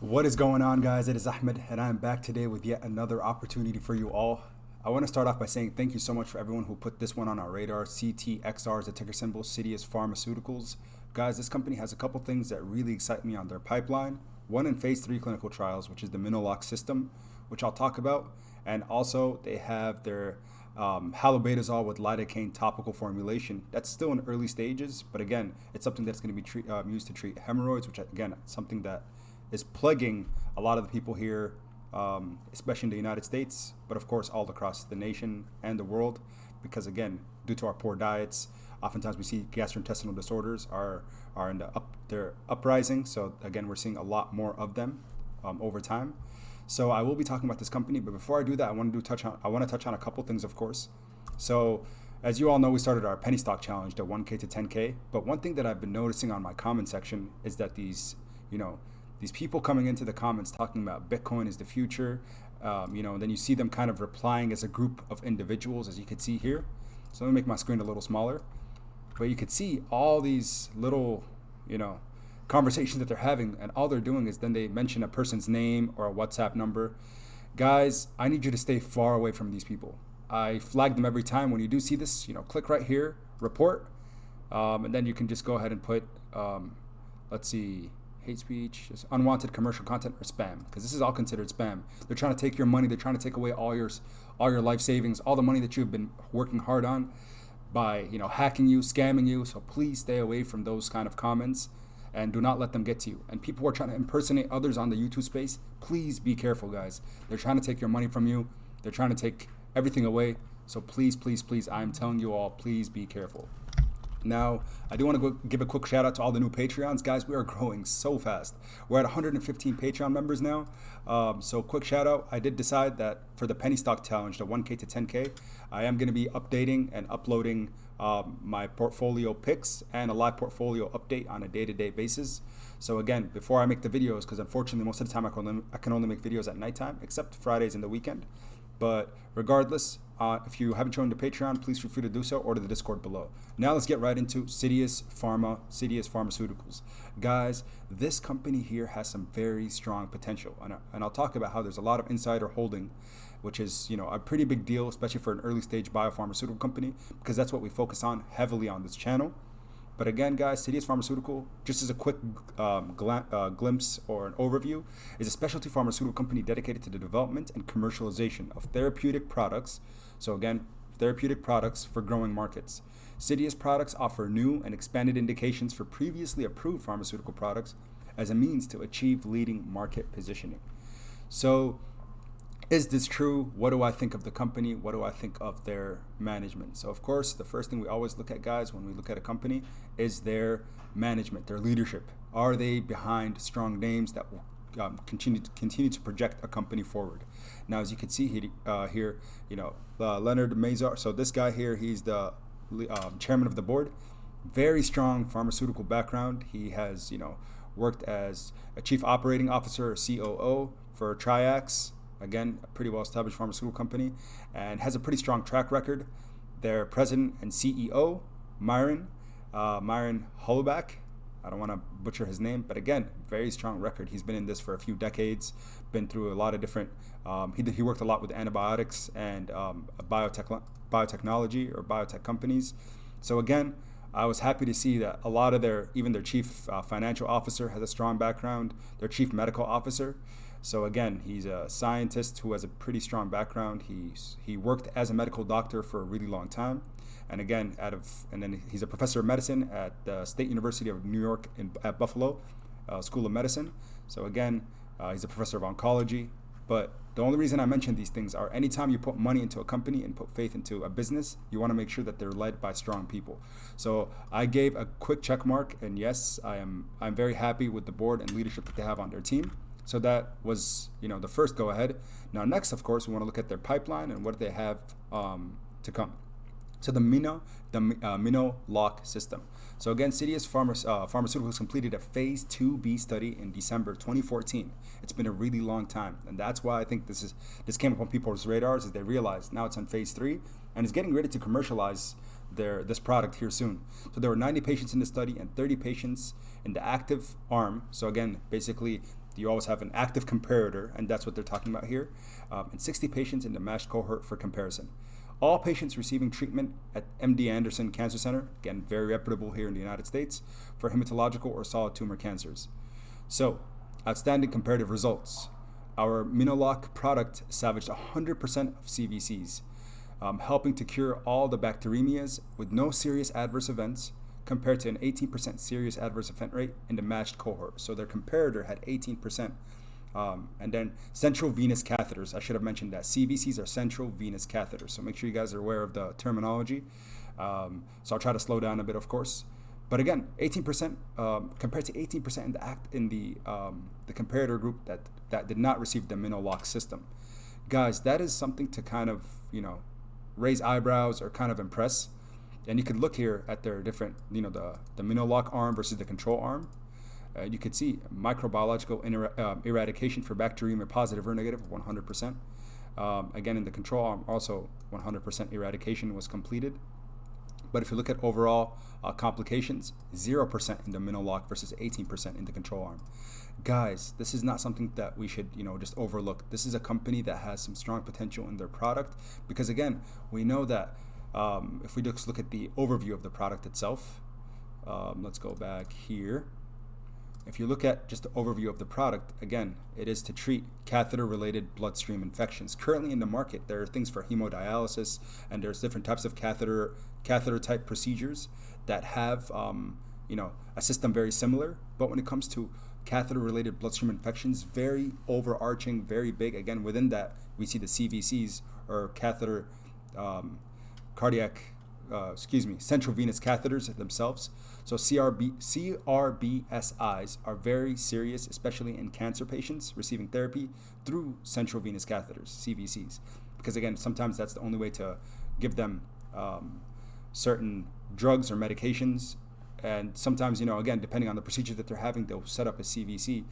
What is going on, guys? It is Ahmed, and I'm back today with yet another opportunity for you all. I want to start off by saying thank you so much for everyone who put this one on our radar. CTXR is the ticker symbol, Citius Pharmaceuticals. Guys, this company has a couple things that really excite me on their pipeline. One in phase 3 clinical trials, which is the Minolock system, which I'll talk about. And also, they have their halobetazole with lidocaine topical formulation. That's still in early stages, but again, it's something that's going to be used to treat hemorrhoids, which again, something that is plaguing a lot of the people here, especially in the United States, but of course all across the nation and the world, because again, due to our poor diets, oftentimes we see gastrointestinal disorders they're uprising. So again, we're seeing a lot more of them over time. So I will be talking about this company, but before I do that, I want to touch on a couple things, of course. So as you all know, we started our penny stock challenge, the 1K to 10K. But one thing that I've been noticing on my comment section is that these people coming into the comments talking about Bitcoin is the future, then you see them kind of replying as a group of individuals, as you can see here. So let me make my screen a little smaller. But you could see all these little, conversations that they're having, and all they're doing is then they mention a person's name or a WhatsApp number. Guys, I need you to stay far away from these people. I flag them every time. When you do see this, click right here, report, and then you can just go ahead and put, let's see, hate speech, just unwanted commercial content, or spam, because this is all considered spam. They're trying to take your money. They're trying to take away all your life savings, all the money that you've been working hard on by hacking you, scamming you. So please stay away from those kind of comments and do not let them get to you. And people who are trying to impersonate others on the YouTube space, please be careful, guys. They're trying to take your money from you. They're trying to take everything away. So please, please, please, I'm telling you all, please be careful. Now, I do want to give a quick shout out to all the new Patreons. Guys, we are growing so fast. We're at 115 Patreon members now. So quick shout out. I did decide that for the penny stock challenge, the 1K to 10K, I am going to be updating and uploading my portfolio picks and a live portfolio update on a day-to-day basis. So again, before I make the videos, because unfortunately most of the time I can only make videos at nighttime, except Fridays and the weekend. But regardless, if you haven't joined the Patreon, please feel free to do so, or to the Discord below. Now let's get right into Citius Pharmaceuticals. Guys, this company here has some very strong potential, and I'll talk about how there's a lot of insider holding, which is a pretty big deal, especially for an early stage biopharmaceutical company, because that's what we focus on heavily on this channel. But again, guys, Citius Pharmaceutical, just as a quick glimpse or an overview, is a specialty pharmaceutical company dedicated to the development and commercialization of therapeutic products. So again, therapeutic products for growing markets. Citius products offer new and expanded indications for previously approved pharmaceutical products as a means to achieve leading market positioning. So, is this true? What do I think of the company? What do I think of their management? So of course, the first thing we always look at, guys, when we look at a company is their management, their leadership. Are they behind strong names that will continue to project a company forward? Now, as you can see here, Leonard Mazar. So this guy here, he's the chairman of the board. Very strong pharmaceutical background. He has worked as a chief operating officer, or COO, for Triax. Again, a pretty well-established pharmaceutical company, and has a pretty strong track record. Their president and CEO, Myron Holuback. I don't want to butcher his name, but again, very strong record. He's been in this for a few decades, been through a lot of different, he worked a lot with antibiotics and biotechnology or biotech companies. So again, I was happy to see that a lot of even their chief financial officer has a strong background, their chief medical officer. So again, he's a scientist who has a pretty strong background. He worked as a medical doctor for a really long time, and again, then he's a professor of medicine at the State University of New York at Buffalo School of Medicine. So again, he's a professor of oncology. But the only reason I mention these things are anytime you put money into a company and put faith into a business, you want to make sure that they're led by strong people. So I gave a quick check mark, and yes, I'm very happy with the board and leadership that they have on their team. So that was, the first go ahead. Now, next, of course, we want to look at their pipeline and what they have to come. So the Minolock system. So again, Citius Pharmaceuticals completed a phase 2B study in December 2014. It's been a really long time, and that's why I think this came up on people's radars, as they realized now it's on phase 3 and is getting ready to commercialize this product here soon. So there were 90 patients in the study and 30 patients in the active arm. So again, basically You always have an active comparator, and that's what they're talking about here, and 60 patients in the matched cohort for comparison. All patients receiving treatment at MD Anderson Cancer Center, again, very reputable here in the United States, for hematological or solid tumor cancers. So, outstanding comparative results. Our Minoloc product salvaged 100% of CVCs, helping to cure all the bacteremias with no serious adverse events, compared to an 18% serious adverse event rate in the matched cohort. So their comparator had 18%. And then central venous catheters. I should have mentioned that. CVCs are central venous catheters. So make sure you guys are aware of the terminology. So I'll try to slow down a bit, of course. But again, 18% compared to 18% in the comparator group that did not receive the Minoloc system. Guys, that is something to kind of, raise eyebrows or kind of impress. And you could look here at their different, the Minoloc arm versus the control arm. You could see microbiological eradication for bacteremia positive or negative, 100%. Again, in the control arm, also 100% eradication was completed. But if you look at overall complications, 0% in the Minoloc versus 18% in the control arm. Guys, this is not something that we should, just overlook. This is a company that has some strong potential in their product, because again, we know that if we just look at the overview of the product itself, let's go back here. If you look at just the overview of the product, again, it is to treat catheter-related bloodstream infections. Currently in the market, there are things for hemodialysis, and there's different types of catheter-type procedures that have, a system very similar. But when it comes to catheter-related bloodstream infections, very overarching, very big. Again, within that, we see the CVCs, or central venous catheters themselves. So CRBSIs are very serious, especially in cancer patients receiving therapy through central venous catheters, CVCs. Because again, sometimes that's the only way to give them certain drugs or medications. And sometimes, again, depending on the procedure that they're having, they'll set up a CVC,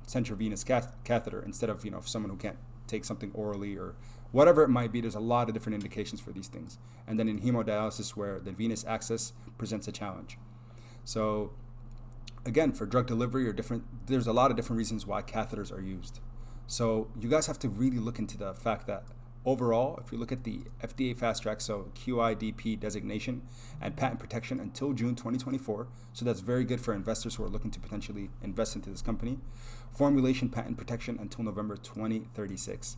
central venous catheter, instead of, for someone who can't take something orally or whatever it might be. There's a lot of different indications for these things. And then in hemodialysis, where the venous access presents a challenge. So again, for drug delivery there's a lot of different reasons why catheters are used. So you guys have to really look into the fact that overall, if you look at the FDA Fast Track, so QIDP designation and patent protection until June 2024, so that's very good for investors who are looking to potentially invest into this company. Formulation patent protection until November 2036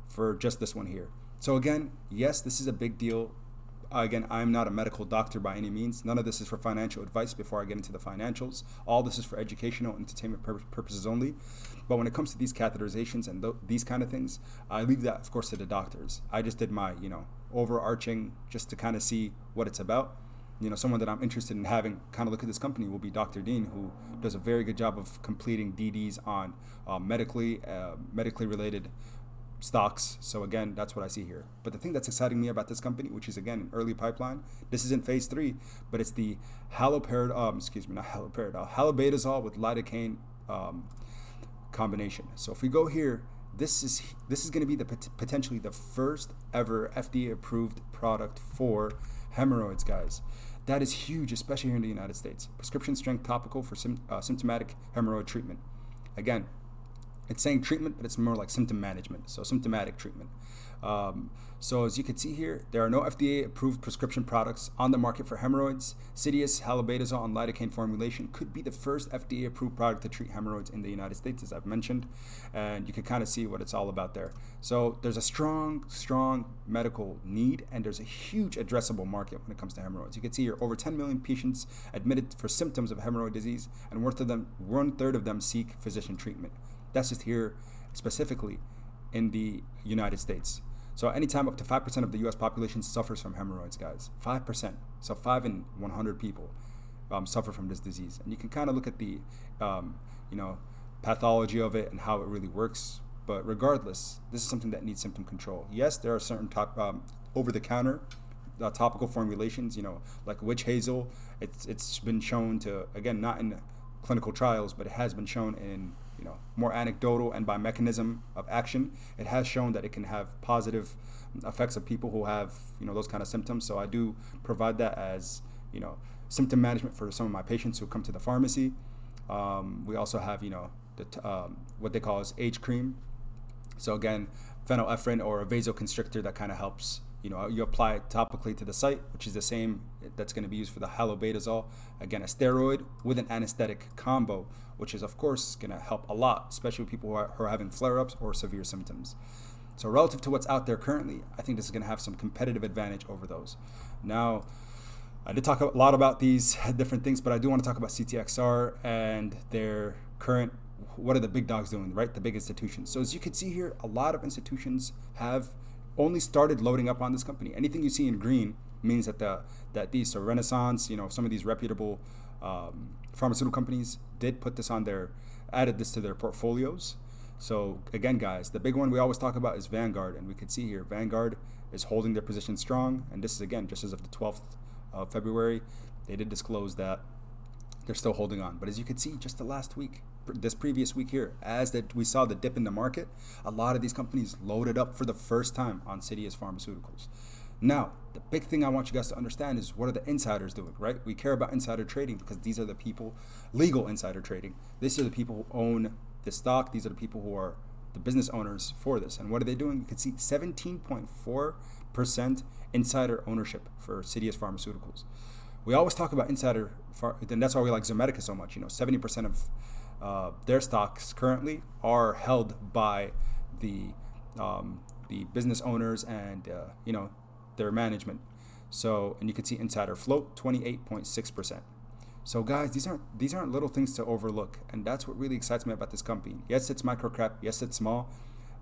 for just this one here. So again, yes, this is a big deal. Again, I'm not a medical doctor by any means. None of this is for financial advice before I get into the financials. All this is for educational entertainment purposes only. But when it comes to these catheterizations and these kind of things, I leave that, of course, to the doctors. I just did my, overarching just to kind of see what it's about. Someone that I'm interested in having kind of look at this company will be Dr. Dean, who does a very good job of completing DDs on medically related stocks. So again, that's what I see here. But the thing that's exciting me about this company, which is again an early pipeline, this isn't phase 3, but it's the halobetazole with lidocaine combination. So if we go here, this is going to be potentially the first ever FDA approved product for hemorrhoids, guys. That is huge, especially here in the United States. Prescription strength topical for symptomatic hemorrhoid treatment. Again, it's saying treatment, but it's more like symptom management, so symptomatic treatment. So as you can see here, there are no FDA-approved prescription products on the market for hemorrhoids. Citius halobetazole and lidocaine formulation could be the first FDA-approved product to treat hemorrhoids in the United States, as I've mentioned, and you can kind of see what it's all about there. So there's a strong medical need, and there's a huge addressable market when it comes to hemorrhoids. You can see here, over 10 million patients admitted for symptoms of hemorrhoid disease, and one third of them seek physician treatment. That's just here specifically in the United States. So anytime up to 5% of the U.S. population suffers from hemorrhoids, guys. 5%. So 5 in 100 people suffer from this disease. And you can kind of look at the, pathology of it and how it really works. But regardless, this is something that needs symptom control. Yes, there are certain over-the-counter topical formulations, like witch hazel. It's been shown to, again, not in clinical trials, but it has been shown in more anecdotal and by mechanism of action. It has shown that it can have positive effects of people who have those kind of symptoms. So I do provide that as symptom management for some of my patients who come to the pharmacy. We also have what they call is age cream. So again, phenylephrine or a vasoconstrictor that kind of helps. You apply it topically to the site, which is the same that's going to be used for the halobetasol. Again, a steroid with an anesthetic combo, which is of course going to help a lot, especially with people who are having flare-ups or severe symptoms. So relative to what's out there currently, I think this is going to have some competitive advantage over those. Now, I did talk a lot about these different things, but I do want to talk about CTXR and their current, what are the big dogs doing, right? The big institutions. So as you can see here, a lot of institutions have only started loading up on this company. Anything you see in green means that these, so Renaissance, some of these reputable pharmaceutical companies did put this on added this to their portfolios. So again, guys, the big one we always talk about is Vanguard, and we can see here Vanguard is holding their position strong, and this is again just as of the 12th of February. They did disclose that they're still holding on, but as you can see, just the last week, this previous week here, we saw the dip in the market, a lot of these companies loaded up for the first time on Citius Pharmaceuticals. Now, the big thing I want you guys to understand is what are the insiders doing, right? We care about insider trading because these are the people, legal insider trading. These are the people who own the stock. These are the people who are the business owners for this. And what are they doing? You can see 17.4% insider ownership for Citius Pharmaceuticals. We always talk about insider, and that's why we like Zomedica so much. 70% of their stocks currently are held by the business owners and their management. So, and you can see insider float 28.6%. So guys, these aren't little things to overlook, and that's what really excites me about this company. Yes, it's microcap. Yes, it's small,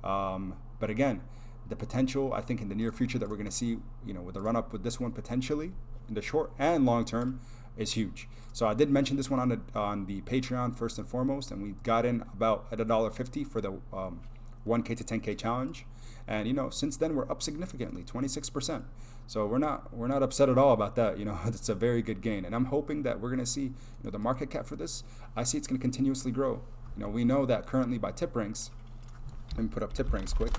but again, the potential, I think, in the near future that we're going to see, with the run up with this one potentially in the short and long term is huge. So I did mention this one on the Patreon first and foremost, and we got in about at $1.50 for the 1K to 10K challenge, and since then we're up significantly, 26%. So we're not upset at all about that. It's a very good gain, and I'm hoping that we're going to see the market cap for this. I see it's going to continuously grow. We know that currently by tip ranks. Let me put up tip ranks quick.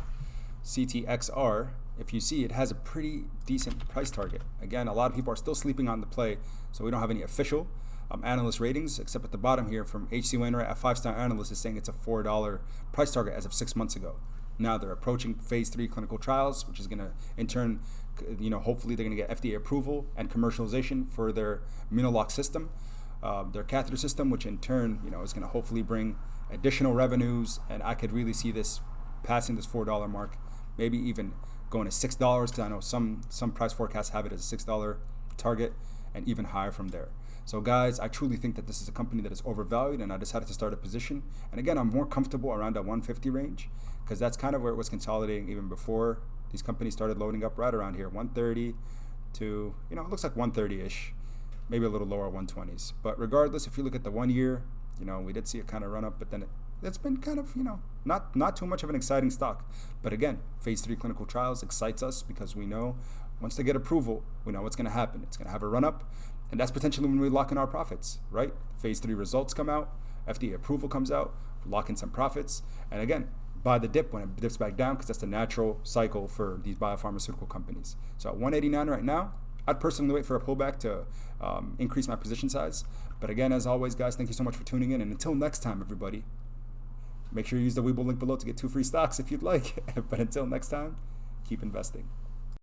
CTXR, if you see, it has a pretty decent price target. Again, a lot of people are still sleeping on the play, so we don't have any official analyst ratings, except at the bottom here from H.C. Wainwright, a 5-star analyst, is saying it's a $4 price target as of 6 months ago. Now they're approaching phase 3 clinical trials, which is going to, in turn, hopefully they're going to get FDA approval and commercialization for their Minolock system, their catheter system, which in turn, is going to hopefully bring additional revenues. And I could really see this passing this $4 mark, maybe even going to $6, because I know some price forecasts have it as a $6 target and even higher from there. So guys, I truly think that this is a company that is overvalued, and I decided to start a position. And again, I'm more comfortable around that 150 range, because that's kind of where it was consolidating even before these companies started loading up, right around here, 130 to, it looks like 130-ish, maybe a little lower 120s. But regardless, if you look at the 1 year, we did see it kind of run up, but then it's been kind of, not too much of an exciting stock. But again, phase 3 clinical trials excites us because we know once they get approval, we know what's going to happen. It's going to have a run up, and that's potentially when we lock in our profits, right? Phase 3 results come out, FDA approval comes out, lock in some profits, and again, buy the dip when it dips back down, because that's the natural cycle for these biopharmaceutical companies. So at 189 right now, I'd personally wait for a pullback to increase my position size. But again, as always, guys, thank you so much for tuning in, and until next time, everybody, make sure you use the Webull link below to get 2 free stocks if you'd like. But until next time, keep investing.